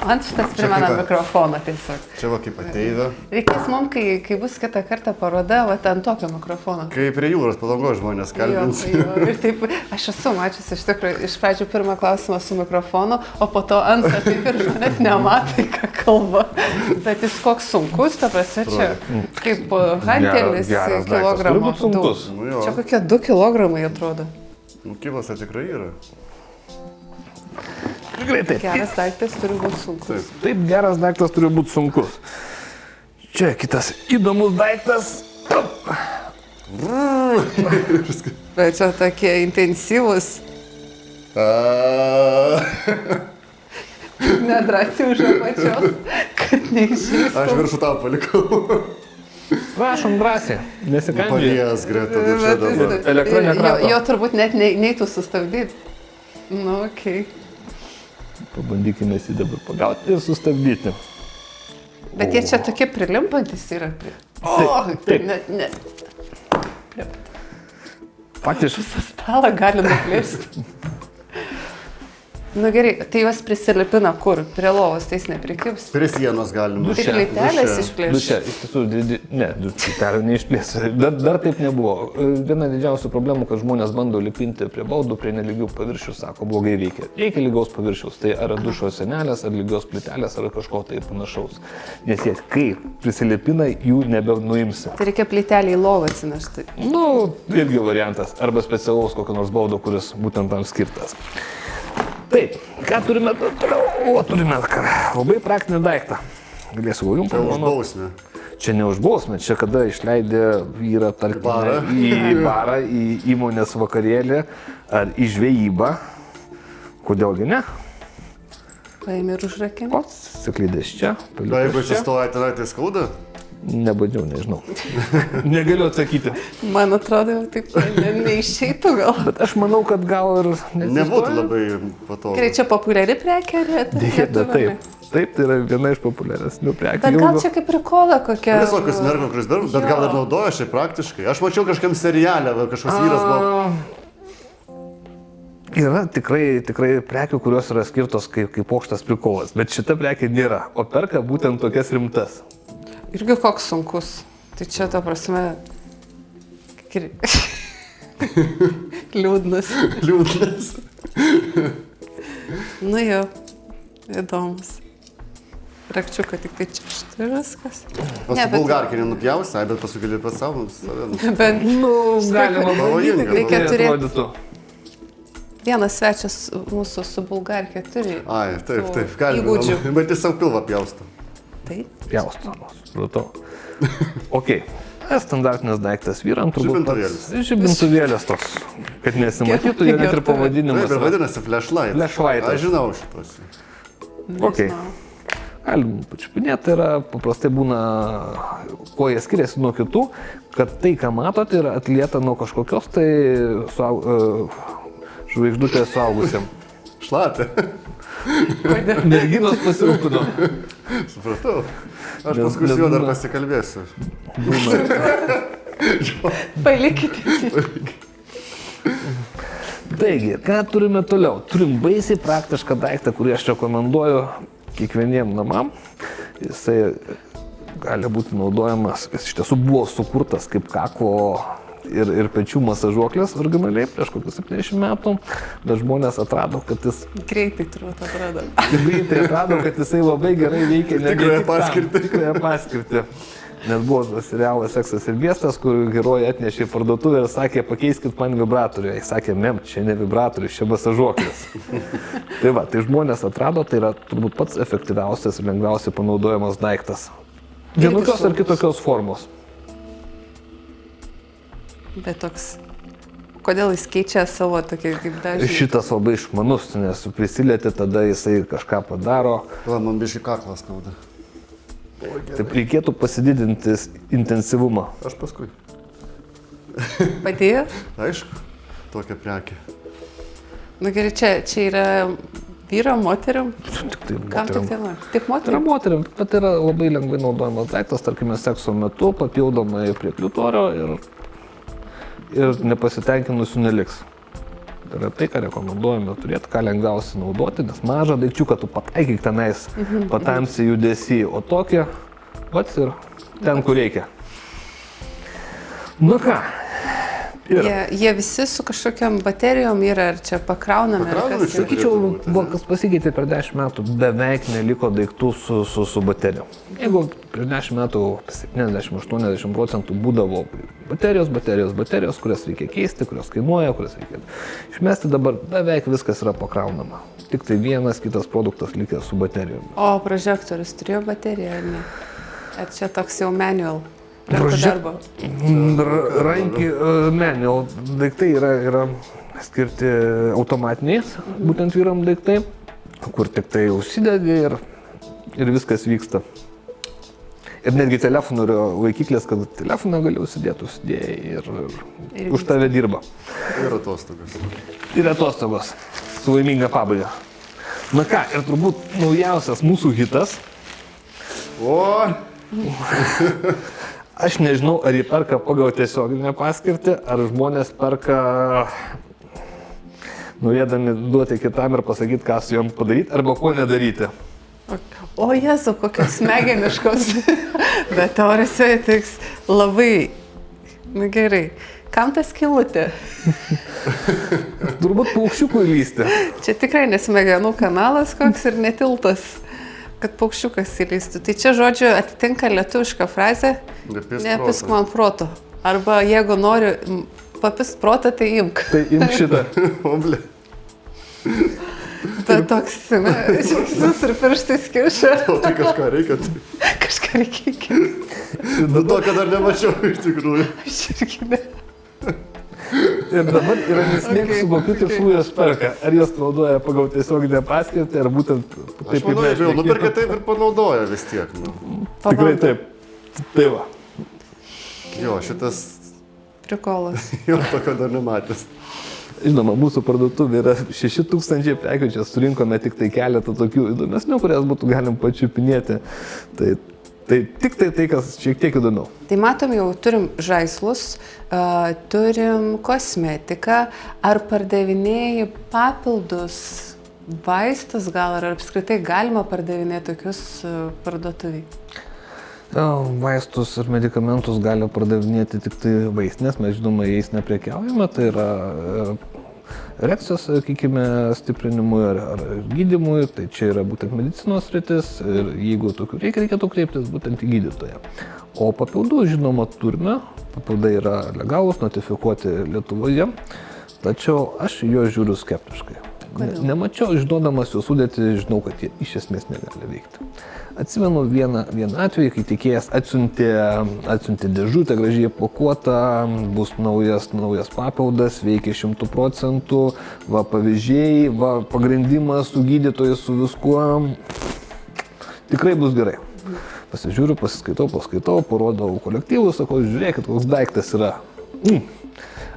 Man šitas primena kaip- mikrofoną tiesiog. Čia va kaip ateivė. Reikės mums, kai bus kitą kartą paroda, va ant tokio mikrofono. Kai prie jūros palangos žmonės kalbins. Jo, ir taip, aš esu mačiusi iš tikrųjų, iš pradžių pirmą klausimą su mikrofonu, o po to antrą, taip ir žmonės nematai, ką kalba. Bet jis koks sunkus, ta prasme, čia kaip hantelis Geras daiktas. Turi kilogramų. būt sunkus. Nu jo. Čia kokie 2 kilogramai atrodo. Nu, kilas tai tikrai yra. Greitai. Geras daiktas turi būti sunkus. Taip, geras daiktas turi būti sunkus. Čia kitas įdomus daiktas. Bet čia tokie intensyvūs. Nedrasiai už apačios, kad neišžįstų. Aš viršų tau palikau. Prašom drąsiai, nesikandžiai. Palies greta, nu čia dabar. Elektroninė krata. Jo turbūt net neitų sustabdyti. Nu, okei. Pabandykime jį dabar pagauti ir sustabdyti. Bet jie čia tokie prilimpantis yra. O, taip. ne. Faktiškai. Visą stalą gali nuplėsti. Nu gerai, tai juos prisilipina kur? Prie lovos, tai jis neprikibs. Prie sienos galima. Tik plytelės išplėš. Čia, iš tiesų, plytelė neišplės. Dar taip nebuvo. Viena didžiausių problemų, kad žmonės bando lipinti prie baldų, prie nelygių paviršių, sako, blogai veikia. Reikia lygaus paviršiaus. Tai ar dušo senelės, ar lygios plytelės, ar kažko tai panašaus. Nes jie, kai prisilipina, jų nebenuimsi. Tai reikia plytelį į lovą atsinešti. Nu, irgi variantas. Arba specialaus kokio nors baldo, kuris būtent tam skirtas. Taip, ką turime toliau? O, turime labai praktinį daiktą. Galėsiu jums Čia už bausmę. Čia ne už bausmę, čia kada išleidė vyrą, tarkime, į barą, į įmonės vakarėlį ar į žvejybą. Kodėlgi ne? Paėmė ir užrakė. Pats siklydės čia, Na, jeigu paliukas čia. atsistoja tenai, tai skauda? Nebandžiau, nežinau. Negaliu atsakyti. Man atrodo, jau taip neišeitų gal. Bet aš manau, kad gal ir Nebūtų labai patogu. Gerai, čia populiari prekė, ar Deja, bet taip. Taip, tai yra viena iš populiaresnių prekių. Bet gal čia kaip prikola kokia. Visokius merko, kuris dar, bet gal ir naudoja šiaip praktiškai. Aš mačiau kažkam serialę, kažkoks vyras buvo. Yra tikrai prekių, kurios yra skirtos kaip aukštas prikolas, bet šita prekė nėra, o perka būtent tokias rimtas. Irgi koks sunkus. Tai čia to prasme... Liūdnas. Liūdnas. Nu jau, įdomus. Rakčiuką tik tai čia štai viskas. O su bulgarkė nenupjausi, bet paskui gali pats savo save. Bet Galima Pavojinga, bandyti, reikia kaip tai turėti- atrodytų. vienas svečias mūsų su bulgarkė turi. Ai, taip, tų galima. įgūdžių. Bet jis savo pilvą pjausto. Taip. Pjausto, supratau. Ok. Standartinis daiktas vyram turbūt Žibintuvėlis. Žibintuvėlis toks, kad nesimatytų, jie net ir Taip, pavadinimas. ir yra. vadinasi flashlight. Flashlightas. Aš žinau šitos. Ok. Nežinau. Galim pačiupinėti, tai yra paprastai būna, kuo jie skiriasi nuo kitų, kad tai, ką matote, yra atlieta nuo kažkokios tai žvaigždutės suaugusiam. Šlapė. Merginos pasirūpino. Supratau. Aš Nes- paskui su nes juo dar būna- pasikalbėsiu. Palikite. Taigi, ką turime toliau? Turim baisiai praktišką daiktą, kurį aš rekomenduoju kiekvieniem namam. Jisai gali būti naudojamas, jis iš tiesų buvo sukurtas kaip kaklo ir pečių masažuoklės originaliai prieš kokius 70 metų, bet žmonės atrado, kad jis Greitai turbūt atrado. greitai atrado, kad jisai labai gerai veikia ne Tikrąją tik tam, paskirtį. tikrąją paskirtį. Nes buvo serialas Seksas ir miestas, kur herojai atnešė į parduotuvę ir sakė, pakeiskit man vibratorių. Jis sakė, čia ne vibratorius, čia masažuoklis. Tai va, tai žmonės atrado, tai yra turbūt pats efektyviausias ir lengviausiai panaudojamas daiktas. Vienokios ar kitokios formos. Bet toks... Kodėl jis keičia savo tokį kaip dažnį? Šitas labai išmanus, nes prisilieti, tada jisai kažką padaro. Va, man biškai kaklas skauda. Taip reikėtų pasididinti intensyvumą. Aš paskui. Padėjo? Aišku, tokia prekė. Nu gerai, čia yra vyram, moteriam? Tik tai Kam tik moterim. tai nori? Tik Tai yra moteriam? moteriam, bet yra labai lengvai naudojamas daiktas, tarkime, sekso metu, papildomai prie kliutorio ir nepasitenkinusių neliks. Tai yra tai, ką rekomenduojame turėti, ką lengviausiai naudoti, nes mažą daikčiuką tu pataikyk tenais, patamsi judesį, o tokie, vat ir ten, kur reikia. Nu ką? Ir Jie visi su kažkokiam baterijom yra, ar čia pakraunami, ar Pakraunami kas čia. yra? sakyčiau, kas pasikeitė per 10 metų, beveik neliko daiktų su baterijom. Jeigu prieš 10 metų 70-80% būdavo baterijos, kurias reikia keisti, kurios kainuoja, kurias reikia išmesti, dabar beveik viskas yra pakraunama. Tik tai vienas kitas produktas likęs su baterijom. O prožektorius turėjo bateriją, ar ne? Ar čia toks jau manual? Rankų darbo. Manual daiktai yra skirti automatiniai, būtent vyram daiktai, kur tik tai užsidedi ir viskas vyksta. Ir netgi telefonų yra laikiklės, kad telefoną gali užsidėjai ir už tave dirba. Ir atostogas. Ir atostogos su laiminga pabaiga. Na ką, ir turbūt naujausias mūsų hitas. O, Aš nežinau, ar jį perka pagal tiesioginę paskirtį, ar žmonės perka norėdami duoti kitam ir pasakyti, ką su jom padaryti, arba ko nedaryti. O Jezu, kokios smegeniškos. Bet teorijose tiks labai... Na gerai. Kam tas skylutė? Turbūt paukščiukų įlysti. Čia tikrai nesmegenų kanalas koks ir netiltas, kad paukščiukas įlystų. Tai čia, žodžiu, atitinka lietuvišką frazę nepisk man proto. Arba jeigu nori papisk protą, tai imk. Tai imk šitą. Oblė. Bet toks, na, žingsnis ir pirštais kiša. O tai kažką reikia. Kažką reikia. Nu to, kad dar nemačiau iš tikrųjų. Aš irgi ne. Ir dabar yra nesmėg su kokiu tikslu jos perka. Ar jos naudoja pagal tiesioginę paskirtį, ar būtent Aš taip manau, mes jeigu jau šnekėjom. nuperka, taip ir panaudoja vis tiek. Nu. Tikrai taip. Tai va. Jo, šitas Prikolas. jo tokio dar nematęs. Žinoma, mūsų parduotuvė yra 6000 prekių, čia surinkome tik tai keletą tokių įdomesnių, kurias būtų galim pačiupinėti. Tai tik tai, kas šiek tiek įdomiau. Tai matom, jau turim žaislus, turim kosmetiką, ar pardavinėjai papildus, vaistus gal, ar apskritai galima pardavinėti tokius parduotuviai? Vaistus ir medikamentus gali pardavinėti tik tai vaistinės, mes žinoma, jais neprekiaujame, tai yra erekcijos, sakykime, stiprinimui ar gydymui, tai čia yra būtent medicinos sritis ir jeigu tokių reikia, reikėtų kreiptis būtent į gydytoją. O papildų, žinoma, turime, papildai yra legalūs, notifikuoti Lietuvoje, tačiau aš juos žiūriu skeptiškai. Nemačiau, išduodamas jų sudėtį, žinau, kad jie iš esmės negali veikti. Atsimenu vieną atvejį, kai tiekėjas atsiuntė dėžutę, gražiai pakuotą, bus naujas papildas, veikia 100%, va pavyzdžiai, va pagrindimas su gydytojais, su viskuo, tikrai bus gerai. Pasižiūriu, paskaitau, parodau kolektyvui, sakau, žiūrėkit, koks daiktas yra.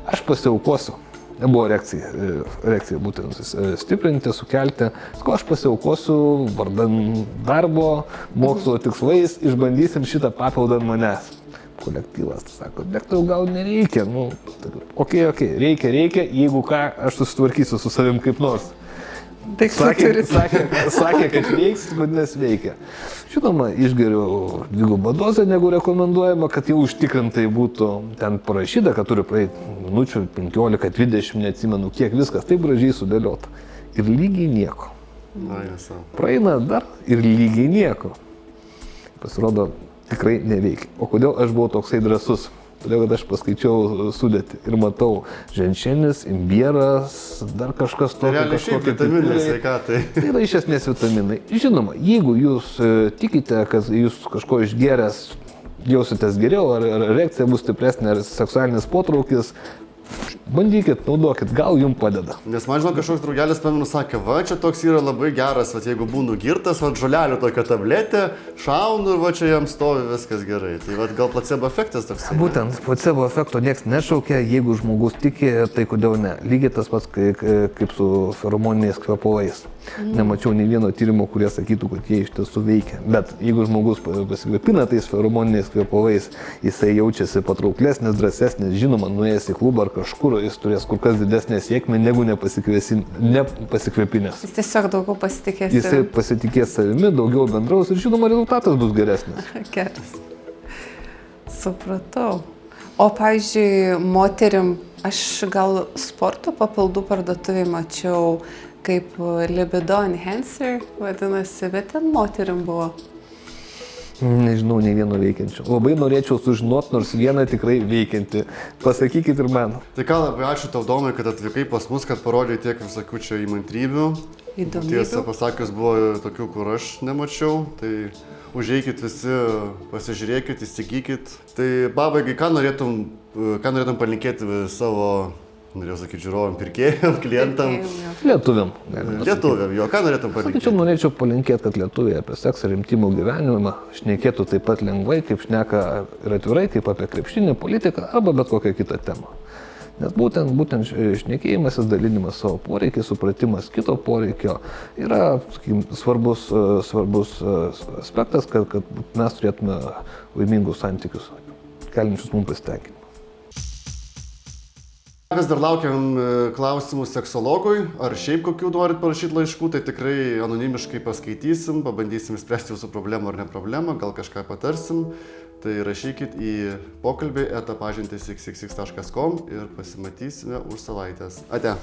Aš pasiaukosiu. Nebuvo reakcija būtent stiprinti, sukelti. Sakau, aš pasiaukosiu vardan darbo, mokslo tikslais, išbandysim šitą papildą ant manęs. Kolektyvas sako, lektoriau gal nereikia. Okei, reikia, jeigu ką, aš susitvarkysiu su savim kaip nors. Sakė, kad veiks, vadinasi veikia. Žinoma, išgeriu dvigubą dozę, negu rekomenduojama, kad jau užtikrintai būtų ten parašyta, kad turi praeiti minučių 15-20, neatsimenu kiek, viskas taip gražiai sudėliota. Ir lygiai nieko. Praeina dar ir lygiai nieko. Pasirodo, tikrai neveikia. O kodėl aš buvau toksai drąsus? Todėl, kad aš paskaičiau sudėtį ir matau ženšenis, imbieras, dar kažkas tokio. Realiai šiaip vitaminai sveikatai. Tai yra iš esmės vitaminai. Žinoma, jeigu jūs tikite, kad jūs kažko išgeręs jausitės geriau, ar erekcija bus stipresnė, ar seksualinis potraukis, bandykit, naudokit, gal jums padeda. Nes man žinau, kažkoks draugelis pamenu sakė, va čia toks yra labai geras, va jeigu būnu girtas, va žolelių tokia tabletė, šaunu ir va čia jam stovi viskas gerai. Tai va gal placebo efektas toks. Būtent, placebo efekto nieks nešaukia, jeigu žmogus tiki, tai kodėl ne. Lygiai tas pats kaip su feromoniniais kvepalais. Nemačiau nei vieno tyrimo, kurie sakytų, kad jie iš tiesų veikia. Bet jeigu žmogus pasikvepina tais feromoniniais kvepalais, jisai jaučiasi patrauklesnis, drąsesnis, žinoma, nuėjęs į klubą ar kažkur, jis turės kur kas didesnę sėkmę negu nepasikvepinęs. Jis tiesiog daugiau pasitikės. Jisai pasitikės savimi, daugiau bendraus ir žinoma, rezultatas bus geresnis. Geras. Supratau. O, pavyzdžiui, moterim, aš gal sporto papildų parduotuvėje mačiau kaip libido enhancer, vadinasi, bet ten moterim buvo. Nežinau, nei vieno veikiančio. Labai norėčiau sužinoti, nors vieną tikrai veikianti. Pasakykit ir man. Tai ką, labai ačiū tau, Domai, kad atvykai pas mus, kad parodai tiek visokių čia įmantrybių. Įdomybių. Tiesą pasakius, buvo tokių, kur aš nemačiau. Tai užeikit visi, pasižiūrėkit, įsigykit. Tai pabaigai, ką norėtum palinkėti savo, norėjau sakyti, žiūrovam, pirkėjam, klientam? Lietuviam. Lietuviam, jo, ką norėtum palinkėti? Norėčiau palinkėti, kad lietuviai apie seksą ir intymų gyvenimą šnekėtų taip pat lengvai, kaip šneka ir atvirai, kaip apie krepšinį, politiką arba bet kokią kitą temą. Nes būtent šnekėjimasis, dalinimas savo poreikiai, supratimas kito poreikio yra, sakykim, svarbus aspektas, kad mes turėtume laimingus santykius, keliančius mums pasitenkinimą. Vis dar laukiam klausimų seksologui, ar šiaip kokių norit parašyti laiškų, tai tikrai anonimiškai paskaitysim, pabandysim spręsti jūsų problemą ar ne problemą, gal kažką patarsim. Tai rašykit į pokalbį @pažintys xxx.com ir pasimatysime už savaitės. Ate.